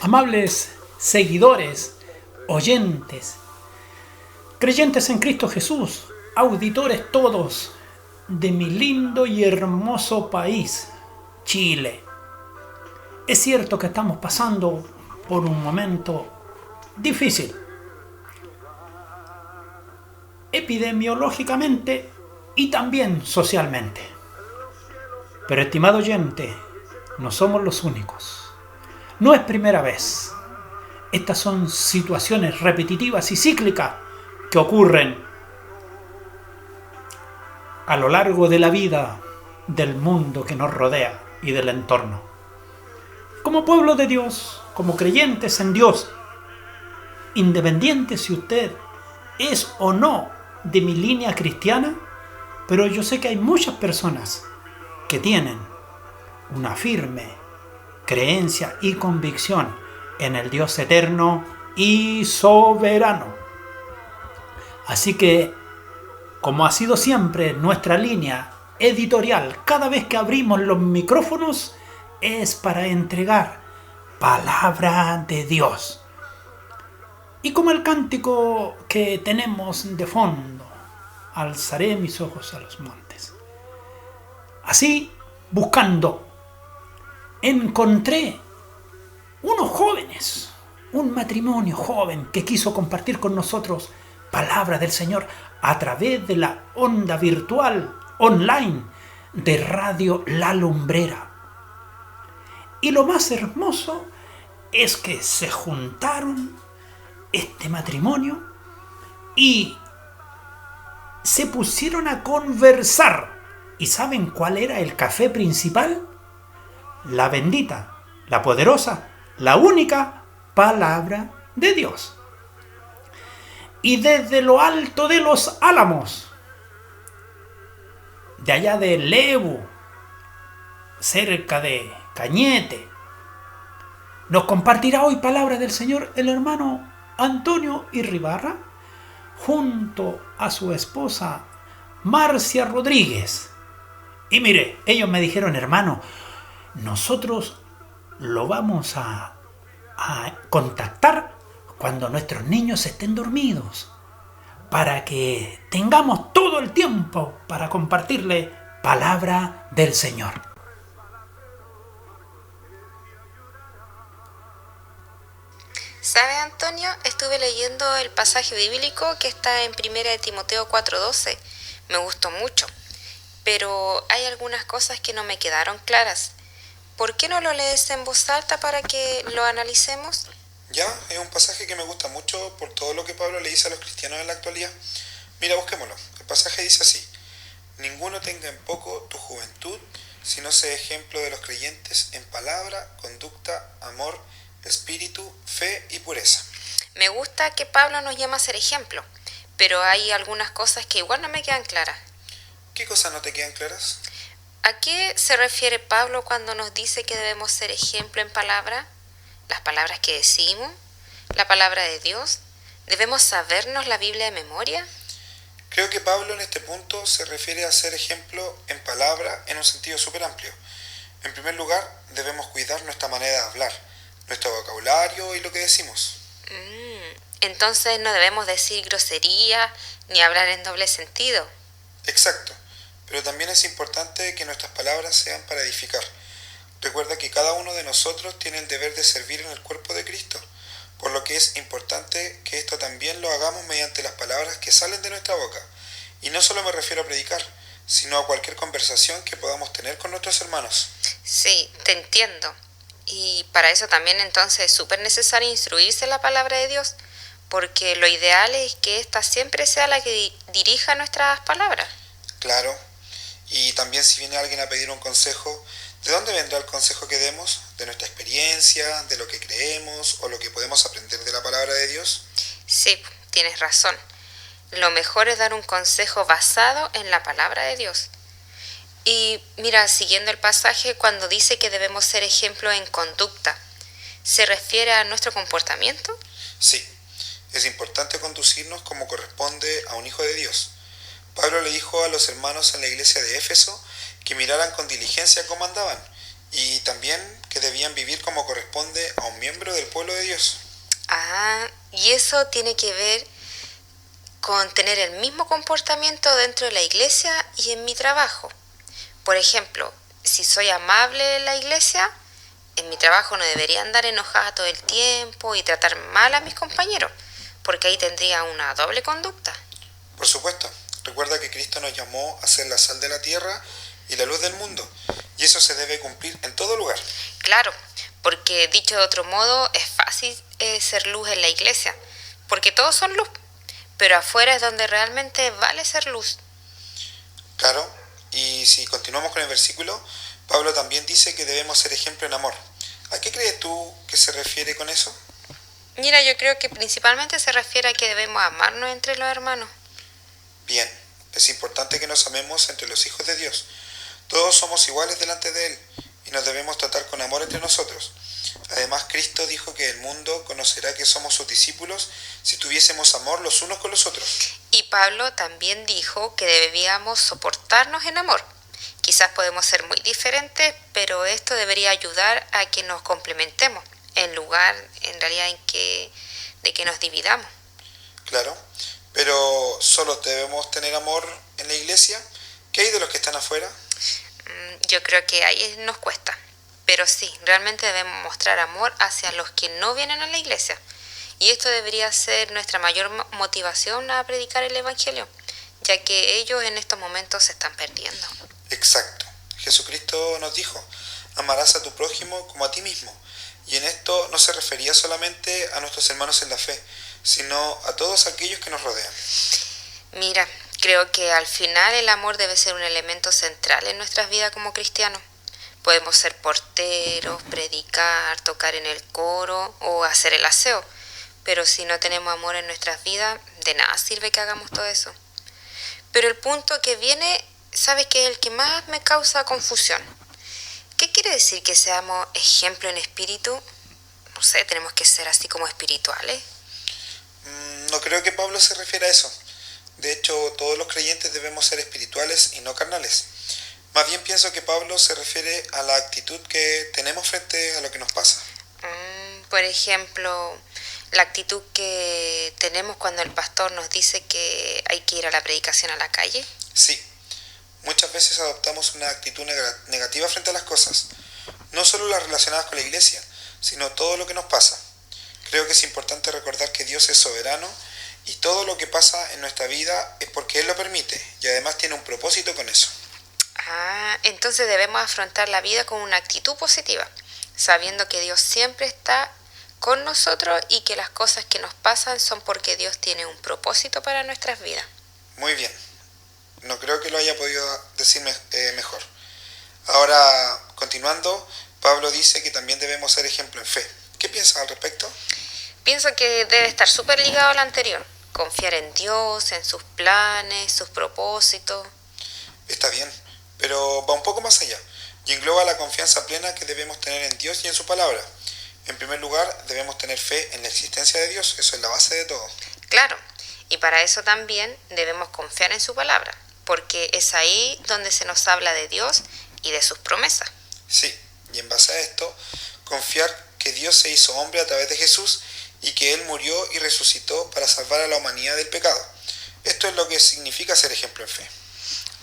Amables seguidores, oyentes, creyentes en Cristo Jesús, auditores todos de mi lindo y hermoso país, Chile. Es cierto que estamos pasando por un momento difícil, epidemiológicamente y también socialmente. Pero, estimado oyente, no somos los únicos. No es primera vez. Estas son situaciones repetitivas y cíclicas que ocurren a lo largo de la vida del mundo que nos rodea y del entorno. Como pueblo de Dios, como creyentes en Dios, independiente si usted es o no de mi línea cristiana, pero yo sé que hay muchas personas que tienen una firme creencia y convicción en el Dios eterno y soberano. Así que, como ha sido siempre nuestra línea editorial, cada vez que abrimos los micrófonos es para entregar palabra de Dios. Y como el cántico que tenemos de fondo, alzaré mis ojos a los montes. Así, buscando, encontré unos jóvenes, un matrimonio joven que quiso compartir con nosotros palabra del Señor a través de la onda virtual online de Radio La Lumbrera. Y lo más hermoso es que se juntaron este matrimonio y se pusieron a conversar. ¿Y saben cuál era el café principal? La bendita, la poderosa, la única palabra de Dios. Y desde lo alto de los Álamos, de allá de Lebu, cerca de Cañete, nos compartirá hoy palabra del Señor el hermano Antonio Irribarra, junto a su esposa Marcia Rodríguez. Y mire, ellos me dijeron: hermano, nosotros lo vamos a contactar cuando nuestros niños estén dormidos, para que tengamos todo el tiempo para compartirle palabra del Señor. ¿Sabe, Antonio? Estuve leyendo el pasaje bíblico que está en 1 de Timoteo 4:12. Me gustó mucho, pero hay algunas cosas que no me quedaron claras. ¿Por qué no lo lees en voz alta para que lo analicemos? Ya, es un pasaje que me gusta mucho por todo lo que Pablo le dice a los cristianos en la actualidad. Mira, busquémoslo. El pasaje dice así: ninguno tenga en poco tu juventud, sino sea ejemplo de los creyentes en palabra, conducta, amor, espíritu, fe y pureza. Me gusta que Pablo nos llama a ser ejemplo, pero hay algunas cosas que igual no me quedan claras. ¿Qué cosas no te quedan claras? ¿A qué se refiere Pablo cuando nos dice que debemos ser ejemplo en palabra? ¿Las palabras que decimos? ¿La palabra de Dios? ¿Debemos sabernos la Biblia de memoria? Creo que Pablo en este punto se refiere a ser ejemplo en palabra en un sentido súper amplio. En primer lugar, debemos cuidar nuestra manera de hablar, nuestro vocabulario y lo que decimos. Entonces no debemos decir grosería ni hablar en doble sentido. Exacto, pero también es importante que nuestras palabras sean para edificar. Recuerda que cada uno de nosotros tiene el deber de servir en el cuerpo de Cristo, por lo que es importante que esto también lo hagamos mediante las palabras que salen de nuestra boca. Y no solo me refiero a predicar, sino a cualquier conversación que podamos tener con nuestros hermanos. Sí, te entiendo. Y para eso también entonces es súper necesario instruirse en la palabra de Dios, porque lo ideal es que ésta siempre sea la que dirija nuestras palabras. Claro, y también si viene alguien a pedir un consejo, ¿de dónde vendrá el consejo que demos? ¿De nuestra experiencia, de lo que creemos o lo que podemos aprender de la palabra de Dios? Sí, tienes razón. Lo mejor es dar un consejo basado en la palabra de Dios. Y mira, siguiendo el pasaje, cuando dice que debemos ser ejemplo en conducta, ¿se refiere a nuestro comportamiento? Sí, es importante conducirnos como corresponde a un hijo de Dios. Pablo le dijo a los hermanos en la iglesia de Éfeso que miraran con diligencia cómo andaban, y también que debían vivir como corresponde a un miembro del pueblo de Dios. Y eso tiene que ver con tener el mismo comportamiento dentro de la iglesia y en mi trabajo. Por ejemplo, si soy amable en la iglesia, en mi trabajo no debería andar enojada todo el tiempo y tratar mal a mis compañeros, porque ahí tendría una doble conducta. Por supuesto, recuerda que Cristo nos llamó a ser la sal de la tierra y la luz del mundo, y eso se debe cumplir en todo lugar. Claro, porque dicho de otro modo, es fácil ser luz en la iglesia, porque todos son luz, pero afuera es donde realmente vale ser luz. Claro, y si continuamos con el versículo, Pablo también dice que debemos ser ejemplo en amor. ¿A qué crees tú que se refiere con eso? Mira, yo creo que principalmente se refiere a que debemos amarnos entre los hermanos. Bien, es importante que nos amemos entre los hijos de Dios. Todos somos iguales delante de Él y nos debemos tratar con amor entre nosotros. Además, Cristo dijo que el mundo conocerá que somos sus discípulos si tuviésemos amor los unos con los otros. Y Pablo también dijo que debíamos soportarnos en amor. Quizás podemos ser muy diferentes, pero esto debería ayudar a que nos complementemos, en lugar, en realidad, de que nos dividamos. Claro, pero ¿solo debemos tener amor en la iglesia? ¿Qué hay de los que están afuera? Yo creo que ahí nos cuesta. Pero sí, realmente debemos mostrar amor hacia los que no vienen a la iglesia. Y esto debería ser nuestra mayor motivación a predicar el Evangelio, ya que ellos en estos momentos se están perdiendo. Exacto. Jesucristo nos dijo, amarás a tu prójimo como a ti mismo. Y en esto no se refería solamente a nuestros hermanos en la fe, sino a todos aquellos que nos rodean. Mira, creo que al final el amor debe ser un elemento central en nuestras vidas como cristianos. Podemos ser porteros, predicar, tocar en el coro o hacer el aseo, pero si no tenemos amor en nuestras vidas, de nada sirve que hagamos todo eso. Pero el punto que viene, ¿sabes qué es el que más me causa confusión? ¿Qué quiere decir que seamos ejemplo en espíritu? No sé, tenemos que ser así como espirituales. No creo que Pablo se refiera a eso. De hecho, todos los creyentes debemos ser espirituales y no carnales. Más bien pienso que Pablo se refiere a la actitud que tenemos frente a lo que nos pasa. Por ejemplo, la actitud que tenemos cuando el pastor nos dice que hay que ir a la predicación a la calle. Sí, muchas veces adoptamos una actitud negativa frente a las cosas, no solo las relacionadas con la iglesia, sino todo lo que nos pasa. Creo que es importante recordar que Dios es soberano y todo lo que pasa en nuestra vida es porque Él lo permite y además tiene un propósito con eso. Entonces debemos afrontar la vida con una actitud positiva, sabiendo que Dios siempre está con nosotros y que las cosas que nos pasan son porque Dios tiene un propósito para nuestras vidas. Muy bien, no creo que lo haya podido decir mejor. Ahora, continuando, Pablo dice que también debemos ser ejemplo en fe. ¿Qué piensas al respecto? Pienso que debe estar súper ligado al anterior, confiar en Dios, en sus planes, sus propósitos. Está bien, pero va un poco más allá y engloba la confianza plena que debemos tener en Dios y en su palabra. En primer lugar, debemos tener fe en la existencia de Dios, eso es la base de todo. Claro, y para eso también debemos confiar en su palabra, porque es ahí donde se nos habla de Dios y de sus promesas. Sí, y en base a esto, confiar que Dios se hizo hombre a través de Jesús y que Él murió y resucitó para salvar a la humanidad del pecado. Esto es lo que significa ser ejemplo en fe.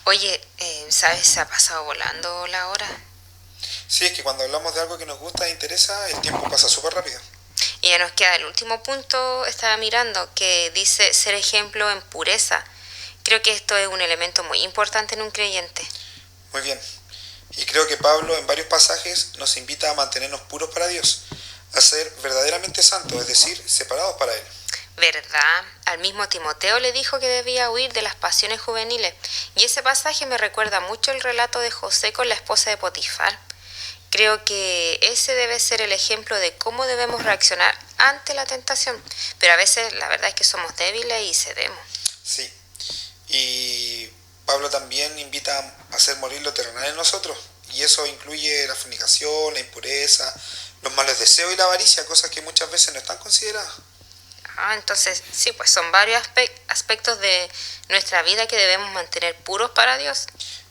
Oye, ¿sabes? Se ha pasado volando la hora. Sí, es que cuando hablamos de algo que nos gusta e interesa, el tiempo pasa súper rápido. Y ya nos queda el último punto, estaba mirando, que dice ser ejemplo en pureza. Creo que esto es un elemento muy importante en un creyente. Muy bien. Y creo que Pablo en varios pasajes nos invita a mantenernos puros para Dios, a ser verdaderamente santos, es decir, separados para Él. ¿Verdad? Al mismo Timoteo le dijo que debía huir de las pasiones juveniles. Y ese pasaje me recuerda mucho el relato de José con la esposa de Potifar. Creo que ese debe ser el ejemplo de cómo debemos reaccionar ante la tentación. Pero a veces la verdad es que somos débiles y cedemos. Sí. Y Pablo también invita a hacer morir lo terrenal en nosotros. Y eso incluye la fornicación, la impureza, los malos deseos y la avaricia, cosas que muchas veces no están consideradas. Entonces, sí, pues son varios aspectos de nuestra vida que debemos mantener puros para Dios.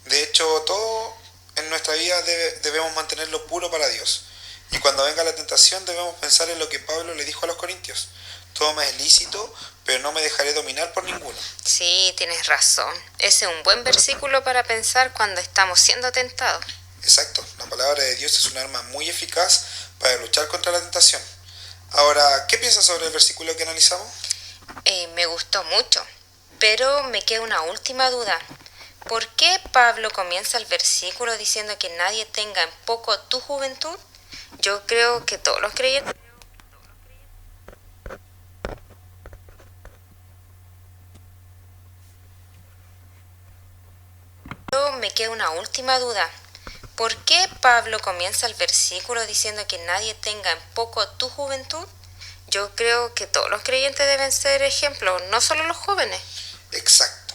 De hecho, todo en nuestra vida debemos mantenerlo puro para Dios. Y cuando venga la tentación debemos pensar en lo que Pablo le dijo a los corintios. Todo me es lícito, pero no me dejaré dominar por ninguno. Sí, tienes razón. Ese es un buen versículo para pensar cuando estamos siendo tentados. Exacto, la palabra de Dios es un arma muy eficaz para luchar contra la tentación. Ahora, ¿qué piensas sobre el versículo que analizamos? Me gustó mucho, pero me queda una última duda. ¿Por qué Pablo comienza el versículo diciendo que nadie tenga en poco tu juventud? Yo creo que todos los creyentes... Pero me queda una última duda. ¿Por qué Pablo comienza el versículo diciendo que nadie tenga en poco tu juventud? Yo creo que todos los creyentes deben ser ejemplos, no solo los jóvenes. Exacto.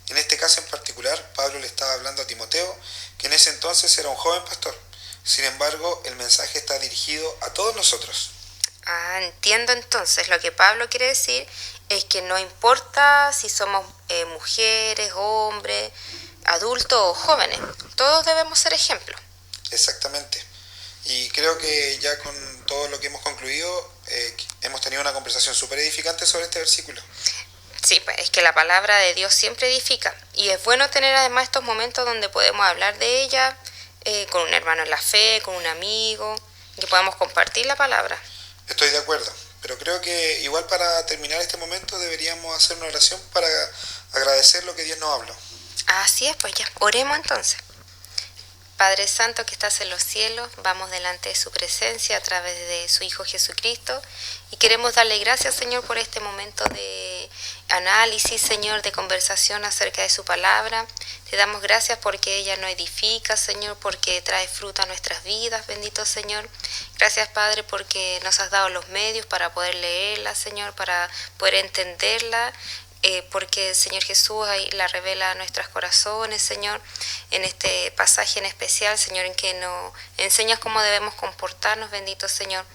En este caso en particular, Pablo le estaba hablando a Timoteo, que en ese entonces era un joven pastor. Sin embargo, el mensaje está dirigido a todos nosotros. Entiendo entonces. Lo que Pablo quiere decir es que no importa si somos mujeres, hombres, adultos o jóvenes, todos debemos ser ejemplos. Exactamente. Y creo que ya con todo lo que hemos concluido, hemos tenido una conversación súper edificante sobre este versículo. Sí, pues es que la palabra de Dios siempre edifica. Y es bueno tener además estos momentos donde podemos hablar de ella con un hermano en la fe, con un amigo, que podamos compartir la palabra. Estoy de acuerdo, pero creo que igual para terminar este momento deberíamos hacer una oración para agradecer lo que Dios nos habló. Así es, pues ya, oremos entonces. Padre Santo que estás en los cielos, vamos delante de su presencia a través de su Hijo Jesucristo y queremos darle gracias, Señor, por este momento de análisis, Señor, de conversación acerca de su palabra. Te damos gracias porque ella nos edifica, Señor, porque trae fruto a nuestras vidas, bendito Señor. Gracias, Padre, porque nos has dado los medios para poder leerla, Señor, para poder entenderla. Porque el Señor Jesús ahí la revela a nuestros corazones, Señor, en este pasaje en especial, Señor, en que nos enseñas cómo debemos comportarnos, bendito Señor,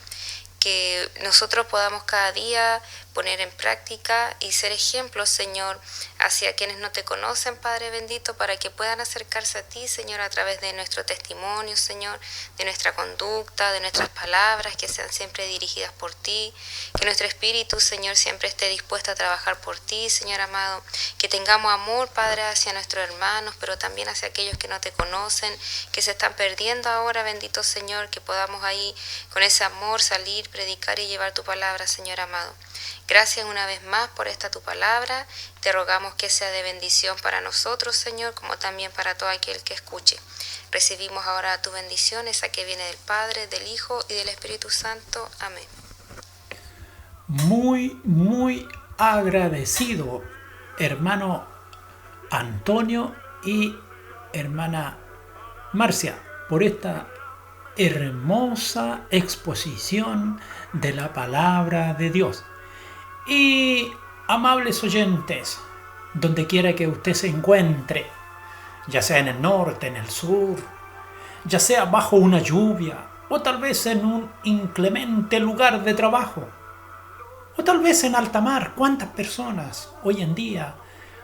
que nosotros podamos cada día poner en práctica y ser ejemplos, Señor, hacia quienes no te conocen, Padre bendito, para que puedan acercarse a ti, Señor, a través de nuestro testimonio, Señor, de nuestra conducta, de nuestras palabras, que sean siempre dirigidas por ti, que nuestro espíritu, Señor, siempre esté dispuesto a trabajar por ti, Señor amado, que tengamos amor, Padre, hacia nuestros hermanos, pero también hacia aquellos que no te conocen, que se están perdiendo ahora, bendito Señor, que podamos ahí con ese amor salir, predicar y llevar tu palabra, Señor amado. Gracias una vez más por esta tu palabra. Te rogamos que sea de bendición para nosotros, Señor, como también para todo aquel que escuche. Recibimos ahora tu bendición, esa que viene del Padre, del Hijo y del Espíritu Santo. Amén. Muy agradecido, hermano Antonio y hermana Marcia, por esta hermosa exposición de la palabra de Dios. Y amables oyentes, donde quiera que usted se encuentre, ya sea en el norte, en el sur, ya sea bajo una lluvia, o tal vez en un inclemente lugar de trabajo, o tal vez en alta mar. ¿Cuántas personas hoy en día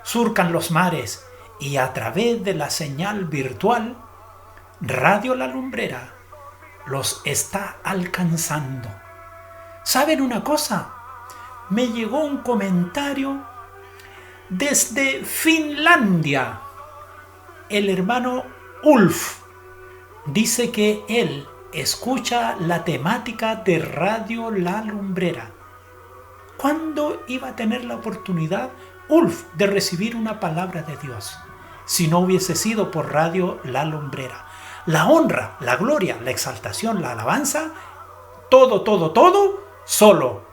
surcan los mares y a través de la señal virtual Radio La Lumbrera los está alcanzando? ¿Saben una cosa? Me llegó un comentario desde Finlandia. El hermano Ulf dice que él escucha la temática de Radio La Lumbrera. ¿Cuándo iba a tener la oportunidad Ulf de recibir una palabra de Dios si no hubiese sido por Radio La Lumbrera? La honra, la gloria, la exaltación, la alabanza, todo, solo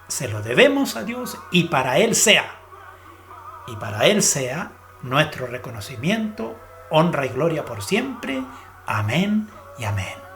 se lo debemos a Dios y para Él sea. Y para Él sea nuestro reconocimiento, honra y gloria por siempre. Amén y amén.